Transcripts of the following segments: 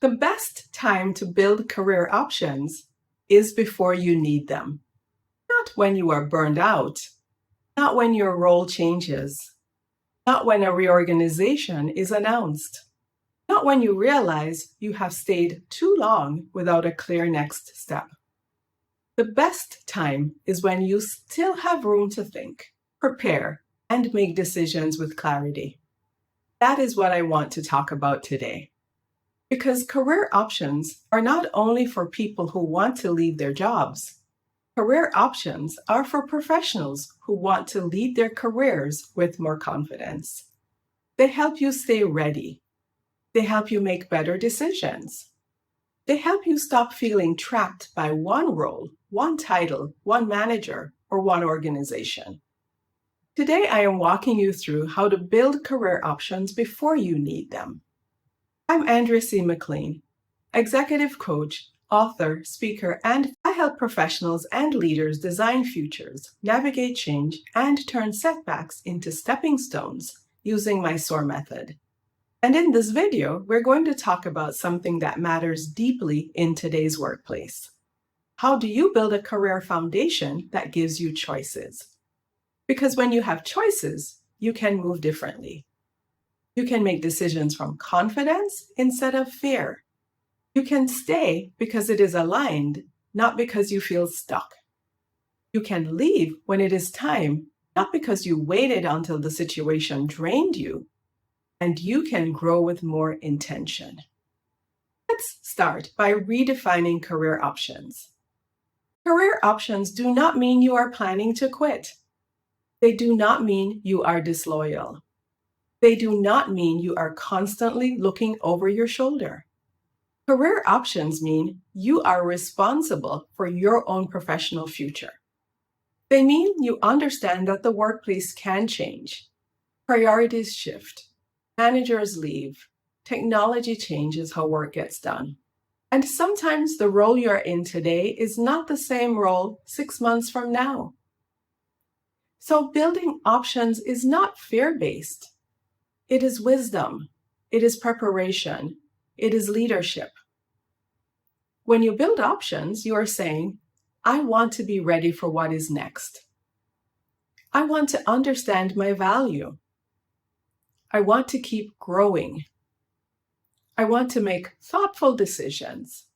The best time to build career options is before you need them. Not when you are burned out, not when your role changes, not when a reorganization is announced, not when you realize you have stayed too long without a clear next step. The best time is when you still have room to think, prepare, and make decisions with clarity. That is what I want to talk about today. Because career options are not only for people who want to leave their jobs. Career options are for professionals who want to lead their careers with more confidence. They help you stay ready. They help you make better decisions. They help you stop feeling trapped by one role, one title, one manager, or one organization. Today, I am walking you through how to build career options before you need them. I'm Andrea C. McLean, executive coach, author, speaker, and I help professionals and leaders design futures, navigate change, and turn setbacks into stepping stones using my SOAR method. And in this video, we're going to talk about something that matters deeply in today's workplace. How do you build a career foundation that gives you choices? Because when you have choices, you can move differently. You can make decisions from confidence instead of fear. You can stay because it is aligned, not because you feel stuck. You can leave when it is time, not because you waited until the situation drained you. And you can grow with more intention. Let's start by redefining career options. Career options do not mean you are planning to quit. They do not mean you are disloyal. They do not mean you are constantly looking over your shoulder. Career options mean you are responsible for your own professional future. They mean you understand that the workplace can change. Priorities shift. Managers leave. Technology changes how work gets done. And sometimes the role you're in today is not the same role 6 months from now. So building options is not fear-based. It is wisdom. It is preparation. It is leadership. When you build options, you are saying, I want to be ready for what is next. I want to understand my value. I want to keep growing. I want to make thoughtful decisions.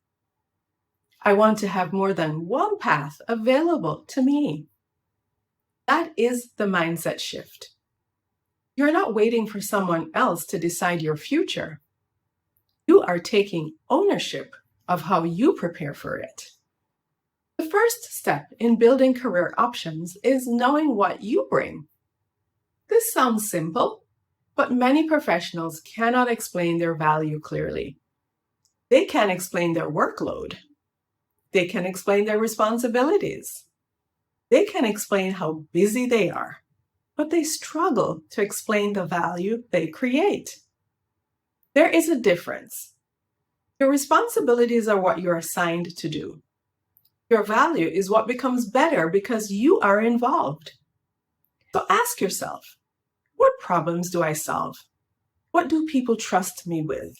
I want to have more than one path available to me. That is the mindset shift. You're not waiting for someone else to decide your future. You are taking ownership of how you prepare for it. The first step in building career options is knowing what you bring. This sounds simple, but many professionals cannot explain their value clearly. They can explain their workload. They can explain their responsibilities. They can explain how busy they are, but they struggle to explain the value they create. There is a difference. Your responsibilities are what you're assigned to do. Your value is what becomes better because you are involved. So ask yourself, what problems do I solve? What do people trust me with?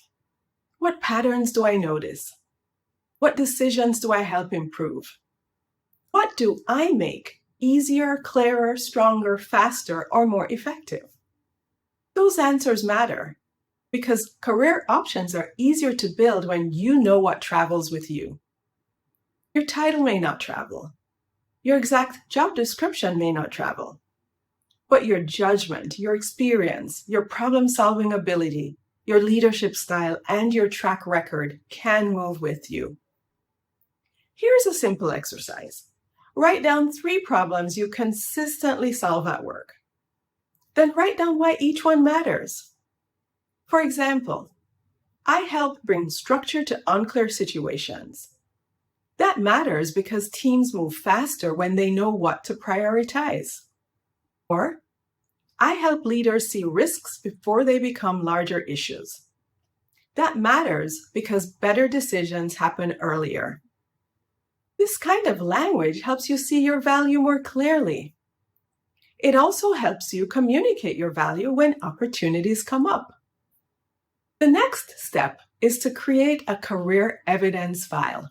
What patterns do I notice? What decisions do I help improve? What do I make easier, clearer, stronger, faster, or more effective? Those answers matter because career options are easier to build when you know what travels with you. Your title may not travel. Your exact job description may not travel. But your judgment, your experience, your problem-solving ability, your leadership style, and your track record can move with you. Here's a simple exercise. Write down 3 problems you consistently solve at work. Then write down why each one matters. For example, I help bring structure to unclear situations. That matters because teams move faster when they know what to prioritize. Or, I help leaders see risks before they become larger issues. That matters because better decisions happen earlier. This kind of language helps you see your value more clearly. It also helps you communicate your value when opportunities come up. The next step is to create a career evidence file.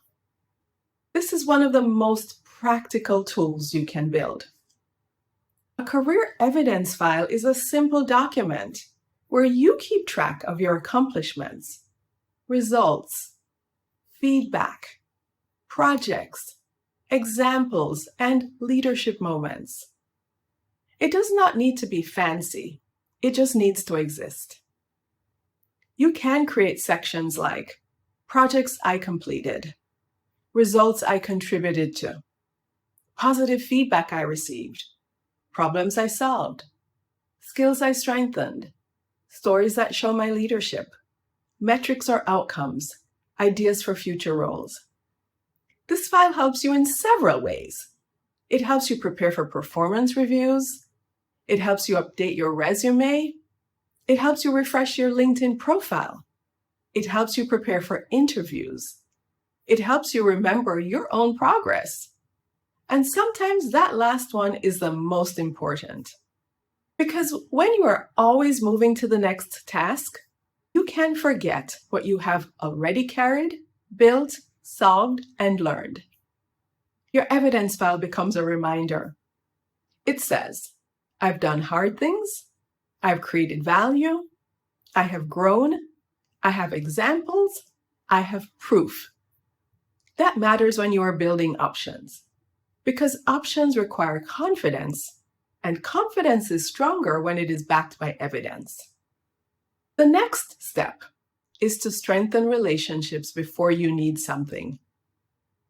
This is one of the most practical tools you can build. A career evidence file is a simple document where you keep track of your accomplishments, results, feedback, projects, examples, and leadership moments. It does not need to be fancy. It just needs to exist. You can create sections like projects I completed, results I contributed to, positive feedback I received, problems I solved, skills I strengthened, stories that show my leadership, metrics or outcomes, ideas for future roles. This file helps you in several ways. It helps you prepare for performance reviews. It helps you update your resume. It helps you refresh your LinkedIn profile. It helps you prepare for interviews. It helps you remember your own progress. And sometimes that last one is the most important. Because when you are always moving to the next task, you can forget what you have already carried, built, solved, and learned. Your evidence file becomes a reminder. It says, I've done hard things, I've created value, I have grown, I have examples, I have proof. That matters when you are building options, because options require confidence, and confidence is stronger when it is backed by evidence. The next step is to strengthen relationships before you need something.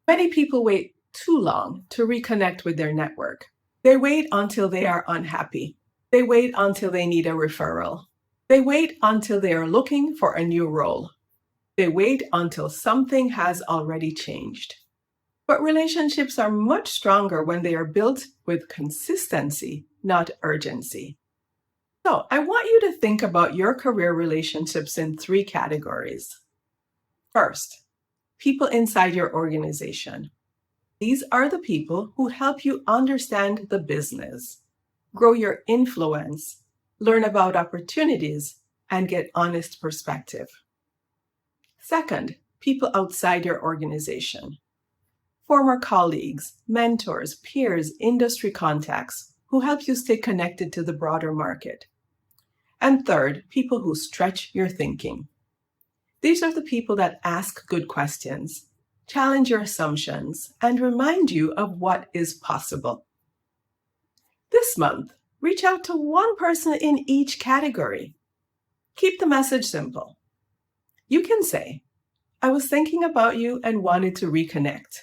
Many people wait too long to reconnect with their network. They wait until they are unhappy. They wait until they need a referral. They wait until they are looking for a new role. They wait until something has already changed. But relationships are much stronger when they are built with consistency, not urgency. So I want you to think about your career relationships in 3 categories. First, people inside your organization. These are the people who help you understand the business, grow your influence, learn about opportunities, and get honest perspective. Second, people outside your organization. Former colleagues, mentors, peers, industry contacts who help you stay connected to the broader market. And third, people who stretch your thinking. These are the people that ask good questions, challenge your assumptions, and remind you of what is possible. This month, reach out to one person in each category. Keep the message simple. You can say, I was thinking about you and wanted to reconnect.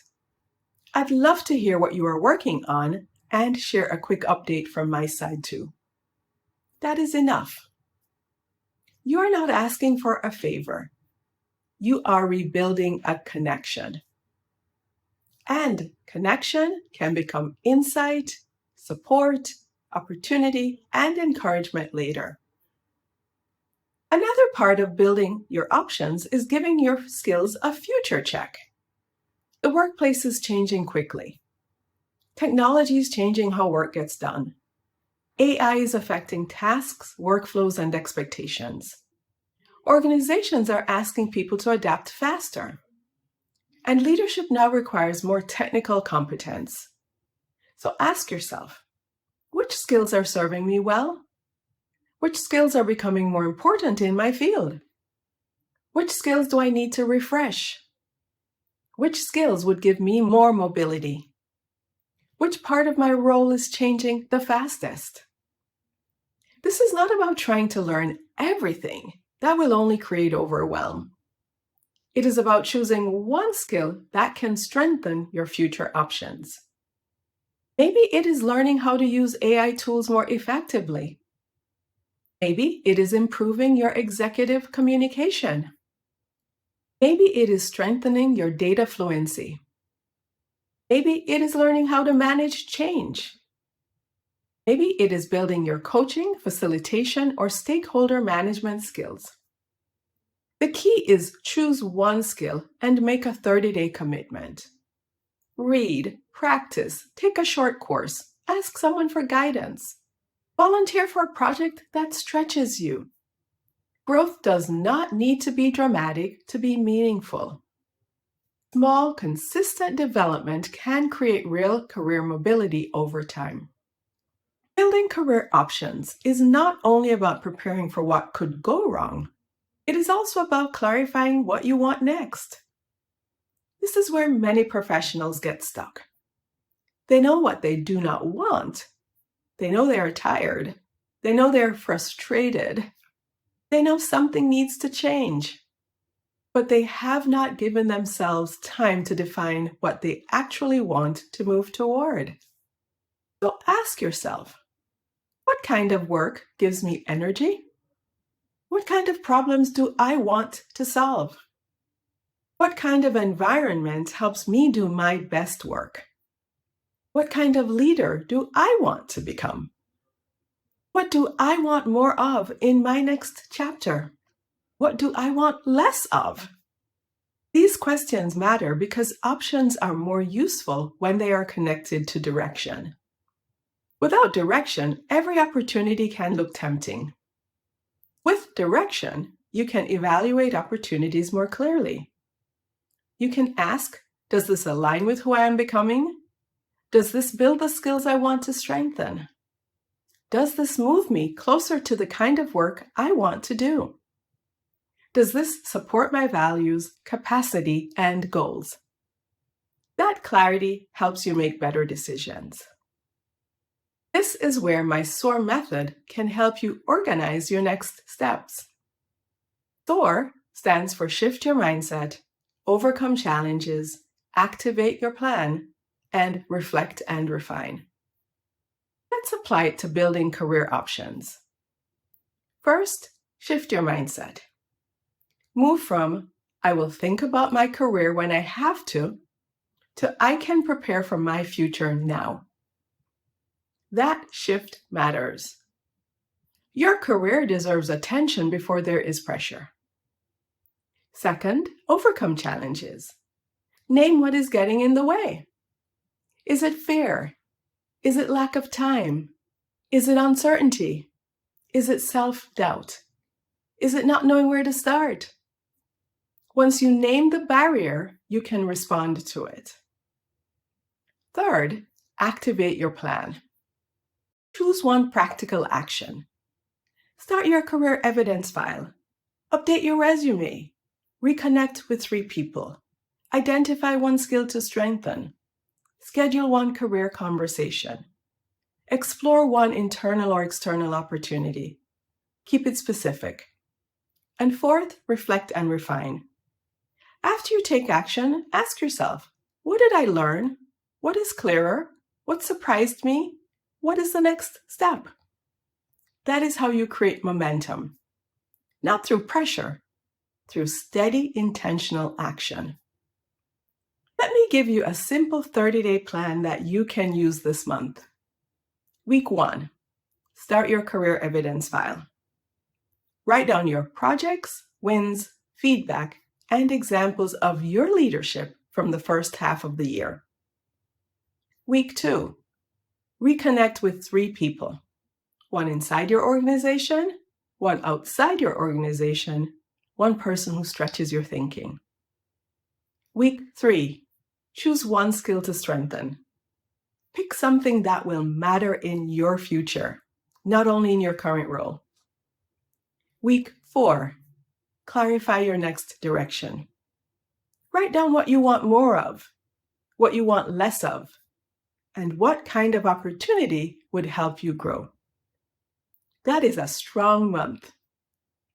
I'd love to hear what you are working on and share a quick update from my side too. That is enough. You are not asking for a favor. You are rebuilding a connection. And connection can become insight, support, opportunity, and encouragement later. Another part of building your options is giving your skills a future check. The workplace is changing quickly. Technology is changing how work gets done. AI is affecting tasks, workflows, and expectations. Organizations are asking people to adapt faster. And leadership now requires more technical competence. So ask yourself, which skills are serving me well? Which skills are becoming more important in my field? Which skills do I need to refresh? Which skills would give me more mobility? Which part of my role is changing the fastest? This is not about trying to learn everything. That will only create overwhelm. It is about choosing one skill that can strengthen your future options. Maybe it is learning how to use AI tools more effectively. Maybe it is improving your executive communication. Maybe it is strengthening your data fluency. Maybe it is learning how to manage change. Maybe it is building your coaching, facilitation, or stakeholder management skills. The key is choose one skill and make a 30-day commitment. Read, practice, take a short course, ask someone for guidance. Volunteer for a project that stretches you. Growth does not need to be dramatic to be meaningful. Small, consistent development can create real career mobility over time. Building career options is not only about preparing for what could go wrong, it is also about clarifying what you want next. This is where many professionals get stuck. They know what they do not want. They know they are tired. They know they are frustrated. They know something needs to change. But they have not given themselves time to define what they actually want to move toward. So ask yourself, what kind of work gives me energy? What kind of problems do I want to solve? What kind of environment helps me do my best work? What kind of leader do I want to become? What do I want more of in my next chapter? What do I want less of? These questions matter because options are more useful when they are connected to direction. Without direction, every opportunity can look tempting. With direction, you can evaluate opportunities more clearly. You can ask, does this align with who I am becoming? Does this build the skills I want to strengthen? Does this move me closer to the kind of work I want to do? Does this support my values, capacity, and goals? That clarity helps you make better decisions. This is where my SOAR method can help you organize your next steps. SOAR stands for Shift Your Mindset, Overcome Challenges, Activate Your Plan, and Reflect and Refine. Let's apply it to building career options. First, shift your mindset. Move from, I will think about my career when I have to I can prepare for my future now. That shift matters. Your career deserves attention before there is pressure. Second, overcome challenges. Name what is getting in the way. Is it fear? Is it lack of time? Is it uncertainty? Is it self-doubt? Is it not knowing where to start? Once you name the barrier, you can respond to it. Third, activate your plan. Choose one practical action. Start your career evidence file. Update your resume. Reconnect with 3 people. Identify one skill to strengthen. Schedule one career conversation. Explore one internal or external opportunity. Keep it specific. And fourth, reflect and refine. After you take action, ask yourself, what did I learn? What is clearer? What surprised me? What is the next step? That is how you create momentum. Not through pressure, through steady, intentional action. Let me give you a simple 30-day plan that you can use this month. Week 1, start your career evidence file. Write down your projects, wins, feedback, and examples of your leadership from the first half of the year. Week 2, reconnect with 3 people. One inside your organization, one outside your organization, one person who stretches your thinking. Week 3, choose one skill to strengthen. Pick something that will matter in your future, not only in your current role. Week 4, clarify your next direction. Write down what you want more of, what you want less of, and what kind of opportunity would help you grow. That is a strong month.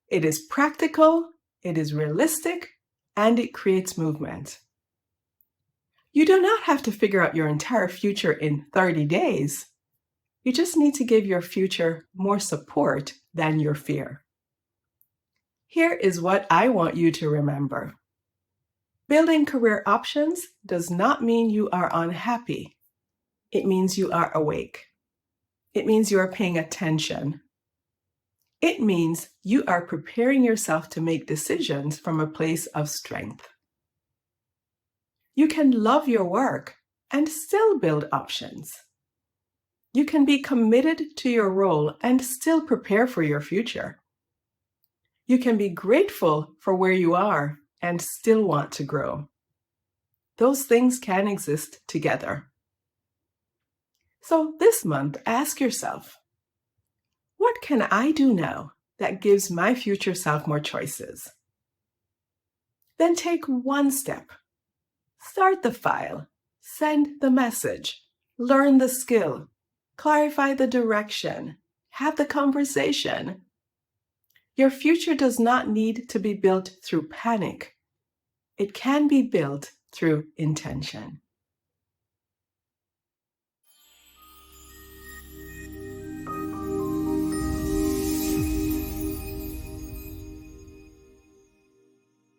It is practical, it is realistic, and it creates movement. You do not have to figure out your entire future in 30 days. You just need to give your future more support than your fear. Here is what I want you to remember. Building career options does not mean you are unhappy. It means you are awake. It means you are paying attention. It means you are preparing yourself to make decisions from a place of strength. You can love your work and still build options. You can be committed to your role and still prepare for your future. You can be grateful for where you are and still want to grow. Those things can exist together. So this month, ask yourself, what can I do now that gives my future self more choices? Then take one step. Start the file, send the message, learn the skill, clarify the direction, have the conversation. Your future does not need to be built through panic. It can be built through intention.